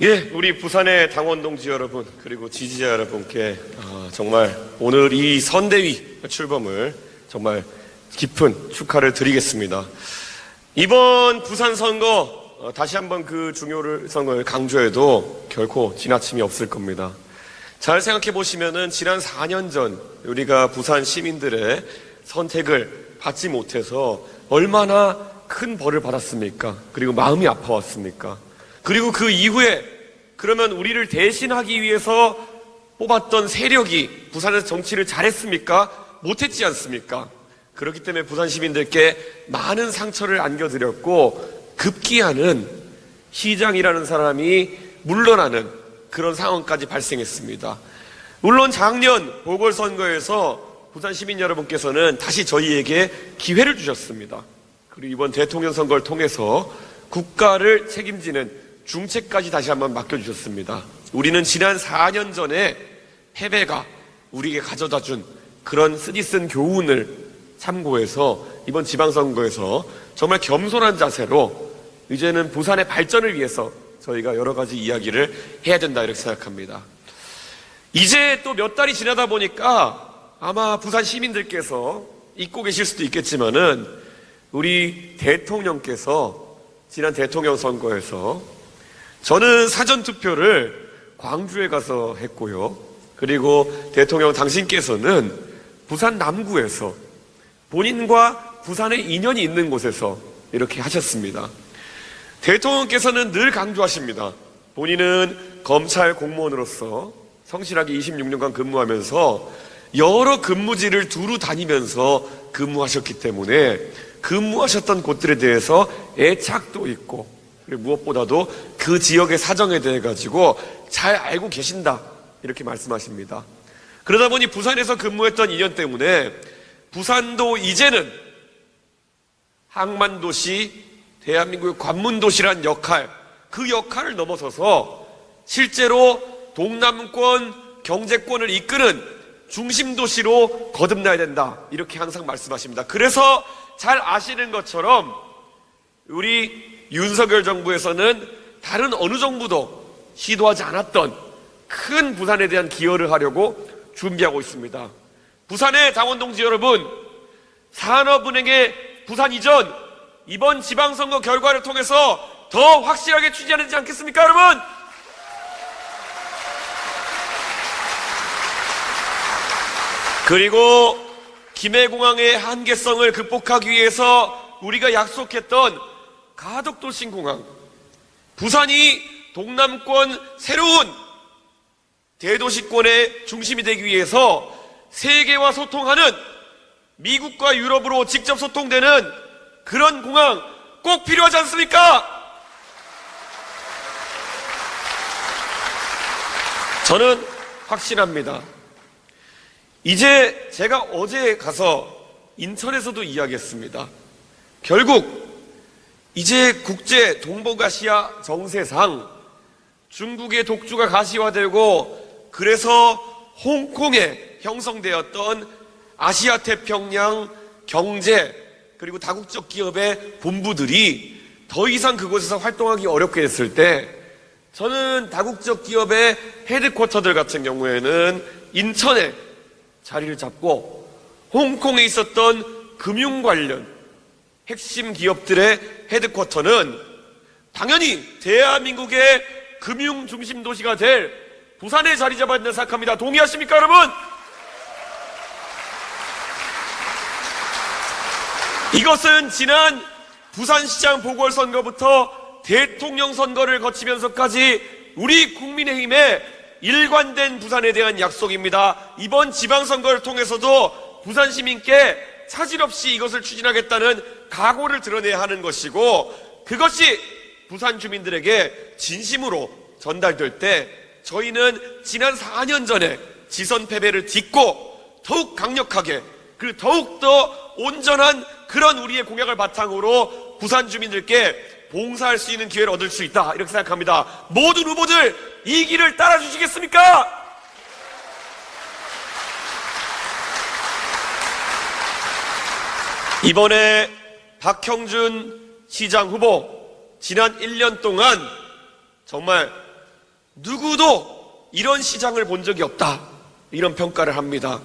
예, 우리 부산의 당원 동지 여러분, 그리고 지지자 여러분께 정말 오늘 이 선대위 출범을 정말 깊은 축하를 드리겠습니다. 이번 부산 선거 다시 한번 그 중요성을 강조해도 결코 지나침이 없을 겁니다. 잘 생각해 보시면은 지난 4년 전 우리가 부산 시민들의 선택을 받지 못해서 얼마나 큰 벌을 받았습니까? 그리고 마음이 아파왔습니까? 그리고 그 이후에 그러면 우리를 대신하기 위해서 뽑았던 세력이 부산에서 정치를 잘했습니까? 못했지 않습니까? 그렇기 때문에 부산 시민들께 많은 상처를 안겨드렸고 급기야는 시장이라는 사람이 물러나는 그런 상황까지 발생했습니다. 물론 작년 보궐선거에서 부산 시민 여러분께서는 다시 저희에게 기회를 주셨습니다. 그리고 이번 대통령 선거를 통해서 국가를 책임지는 중책까지 다시 한번 맡겨주셨습니다. 우리는 지난 4년 전에 패배가 우리에게 가져다준 그런 쓰디쓴 교훈을 참고해서 이번 지방선거에서 정말 겸손한 자세로 이제는 부산의 발전을 위해서 저희가 여러 가지 이야기를 해야 된다 이렇게 생각합니다. 이제 또 몇 달이 지나다 보니까 아마 부산 시민들께서 잊고 계실 수도 있겠지만은 우리 대통령께서 지난 대통령 선거에서 저는 사전투표를 광주에 가서 했고요. 그리고 대통령 당신께서는 부산 남구에서 본인과 부산의 인연이 있는 곳에서 이렇게 하셨습니다. 대통령께서는 늘 강조하십니다. 본인은 검찰 공무원으로서 성실하게 26년간 근무하면서 여러 근무지를 두루 다니면서 근무하셨기 때문에 근무하셨던 곳들에 대해서 애착도 있고 그리고 무엇보다도 그 지역의 사정에 대해 가지고 잘 알고 계신다 이렇게 말씀하십니다. 그러다 보니 부산에서 근무했던 인연 때문에 부산도 이제는 항만도시, 대한민국의 관문도시란 역할, 그 역할을 넘어서서 실제로 동남권 경제권을 이끄는 중심도시로 거듭나야 된다 이렇게 항상 말씀하십니다. 그래서 잘 아시는 것처럼 우리 윤석열 정부에서는 다른 어느 정부도 시도하지 않았던 큰 부산에 대한 기여를 하려고 준비하고 있습니다. 부산의 당원동지 여러분, 산업은행의 부산 이전 이번 지방선거 결과를 통해서 더 확실하게 추진해야 되지 않겠습니까, 여러분? 그리고 김해공항의 한계성을 극복하기 위해서 우리가 약속했던 가덕도 신공항, 부산이 동남권 새로운 대도시권의 중심이 되기 위해서 세계와 소통하는 미국과 유럽으로 직접 소통되는 그런 공항 꼭 필요하지 않습니까? 저는 확신합니다. 이제 제가 어제 가서 인천에서도 이야기했습니다. 결국 이제 국제 동북아시아 정세상 중국의 독주가 가시화되고 그래서 홍콩에 형성되었던 아시아 태평양 경제 그리고 다국적 기업의 본부들이 더 이상 그곳에서 활동하기 어렵게 됐을 때 저는 다국적 기업의 헤드쿼터들 같은 경우에는 인천에 자리를 잡고 홍콩에 있었던 금융 관련 핵심 기업들의 헤드쿼터는 당연히 대한민국의 금융 중심 도시가 될 부산에 자리 잡아야 된다고 생각합니다. 동의하십니까, 여러분? 이것은 지난 부산시장 보궐선거부터 대통령 선거를 거치면서까지 우리 국민의힘의 일관된 부산에 대한 약속입니다. 이번 지방선거를 통해서도 부산 시민께 차질 없이 이것을 추진하겠다는 각오를 드러내야 하는 것이고 그것이 부산 주민들에게 진심으로 전달될 때 저희는 지난 4년 전에 지선 패배를 딛고 더욱 강력하게 그리고 더욱더 온전한 그런 우리의 공약을 바탕으로 부산 주민들께 봉사할 수 있는 기회를 얻을 수 있다 이렇게 생각합니다. 모든 후보들 이 길을 따라주시겠습니까? 이번에 박형준 시장 후보 지난 1년 동안 정말 누구도 이런 시장을 본 적이 없다, 이런 평가를 합니다.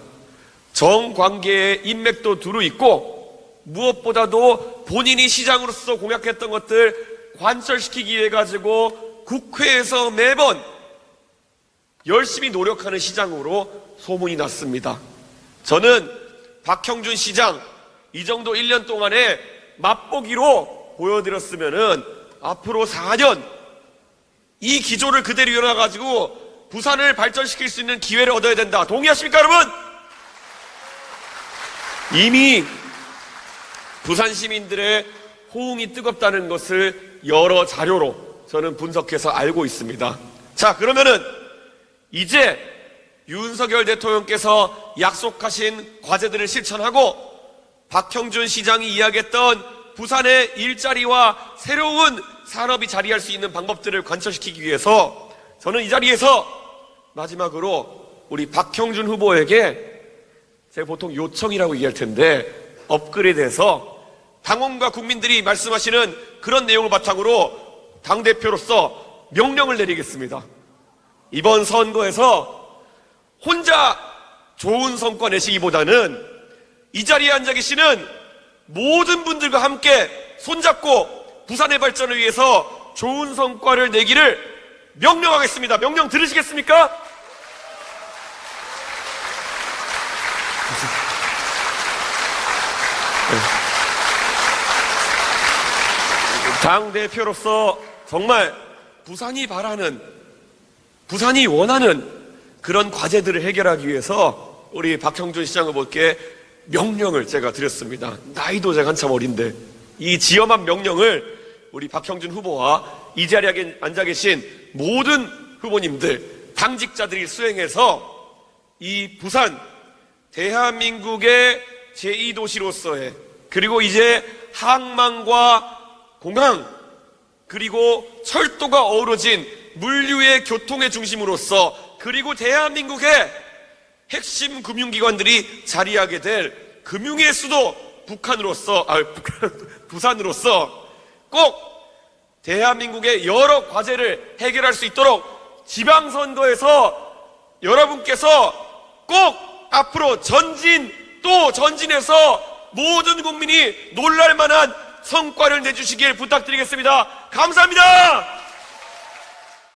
정관계의 인맥도 두루 있고 무엇보다도 본인이 시장으로서 공약했던 것들 관철시키기 위해 가지고 국회에서 매번 열심히 노력하는 시장으로 소문이 났습니다. 저는 박형준 시장 이 정도 1년 동안에 맛보기로 보여드렸으면은 앞으로 4년 이 기조를 그대로 이어나가지고 부산을 발전시킬 수 있는 기회를 얻어야 된다. 동의하십니까, 여러분? 이미 부산 시민들의 호응이 뜨겁다는 것을 여러 자료로 저는 분석해서 알고 있습니다. 자, 그러면은 이제 윤석열 대통령께서 약속하신 과제들을 실천하고 박형준 시장이 이야기했던 부산의 일자리와 새로운 산업이 자리할 수 있는 방법들을 관철시키기 위해서 저는 이 자리에서 마지막으로 우리 박형준 후보에게, 제가 보통 요청이라고 얘기할 텐데 업그레이드해서 당원과 국민들이 말씀하시는 그런 내용을 바탕으로 당대표로서 명령을 내리겠습니다. 이번 선거에서 혼자 좋은 성과 내시기보다는 이 자리에 앉아 계시는 모든 분들과 함께 손잡고 부산의 발전을 위해서 좋은 성과를 내기를 명령하겠습니다. 명령 들으시겠습니까? 당대표로서 정말 부산이 바라는, 부산이 원하는 그런 과제들을 해결하기 위해서 우리 박형준 시장 후보께 명령을 제가 드렸습니다. 나이도 제가 한참 어린데 이 지엄한 명령을 우리 박형준 후보와 이 자리에 앉아 계신 모든 후보님들, 당직자들이 수행해서 이 부산, 대한민국의 제2도시로서의, 그리고 이제 항만과 공항, 그리고 철도가 어우러진 물류의 교통의 중심으로서, 그리고 대한민국의 핵심 금융기관들이 자리하게 될 금융의 수도 부산으로서 꼭 대한민국의 여러 과제를 해결할 수 있도록 지방선거에서 여러분께서 꼭 앞으로 전진 또 전진해서 모든 국민이 놀랄만한 성과를 내주시길 부탁드리겠습니다. 감사합니다.